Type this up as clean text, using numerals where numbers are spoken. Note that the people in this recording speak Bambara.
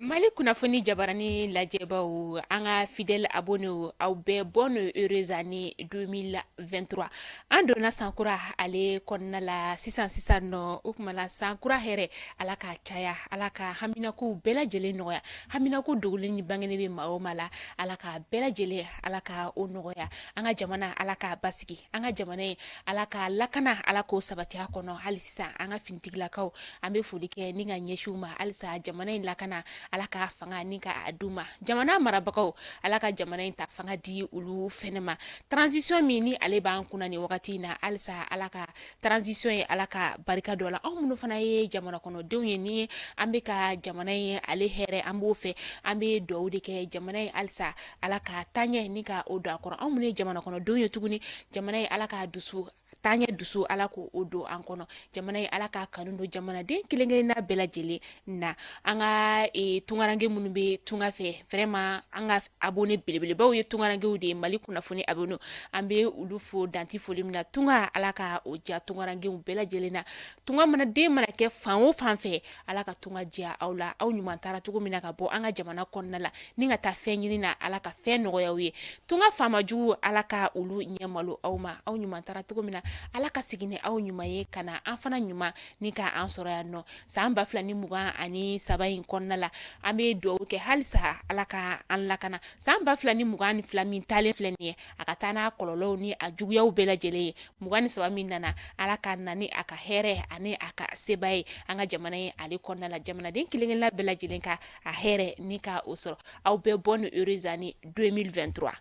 Mali kunnafoni jabarani lajɛbaw an ka fidèle abonnés aw bɛɛ bonne heureuse année 2023 an donna sankura ale kɔnɔna la sisan nɔ o kuma la sankura hɛrɛ ala ka caya ala ka haminakow bɛɛ lajɛlen nɔgɔya haminako dogolen ni bangenen bɛ maa o maa la ala ka bɛɛ lajɛlen ala ka o nɔgɔya an ka jamana ala ka basigi an ka jamana ye ala ka lakana ala k'o sabatiya kɔnɔ hali sisan an ka finitigilakaw an bɛ foli kɛ ni ka ɲɛsiw ma halisa jamana in lakana ala ka fanga ni ka d'u ma jamana marabagaw ala ka jamana in ta fanga di olu fɛnɛ ma transition min ni ale b'an kunna ni wagati in na halisa ala ka transition ye ala ka barika dɔ la anw minnu fana ye jamana kɔnɔdenw ye ni an bɛ ka jamana ye ale hɛrɛ an b'o fɛ an bɛ dugawu de kɛ jamana ye halisa ala ka taaɲɛ ni ka o don a kɔrɔ anw minnu ye jamana kɔnɔdenw ye tuguni jamana ye ala ka dusu taaɲɛ dusu ala ko o don an kɔnɔ jamana ye ala ka kanu don jamanaden kelen kelenna bɛɛ lajɛlen na an ka tungaranke minnu bɛ tunga fɛ vraiment an ka abonné belebelebaw ye tungarankew de ye mali kunnafoni abonné an bɛ olu fo danti foli min na tunga ala ka o diya tungarankew bɛɛ lajɛlen na tunga mana den mana kɛ fan o fan fɛ ala ka tunga diya aw la aw ɲuman taara cogo min na ka bɔ an ka jamana kɔnɔna la ni ka taa fɛn ɲini na ala ka fɛn nɔgɔya aw ye tunga faamajugu ala ka olu ɲɛ malo aw ma aw ɲuman taara cogo min na ala ka segin ni aw ɲuman ye ka na an fana ɲuman ni ka an sɔrɔ yan nɔ san 2023 in kɔnɔna la an bɛ dugawu kɛ halisa ala ka an lakana san 2022 min talen filɛ nin ye a ka taa n'a kɔlɔlɔw ni a juguyaw bɛɛ lajɛlen ye 23 min nana ala ka na ni a ka hɛrɛ ani a ka seba ye an ka jamana ye ale kɔnɔna la jamanaden kelen kelenna bɛɛ lajɛlen ka a hɛrɛ ni ka o sɔrɔ aw bɛɛ bonne heureuse année 2023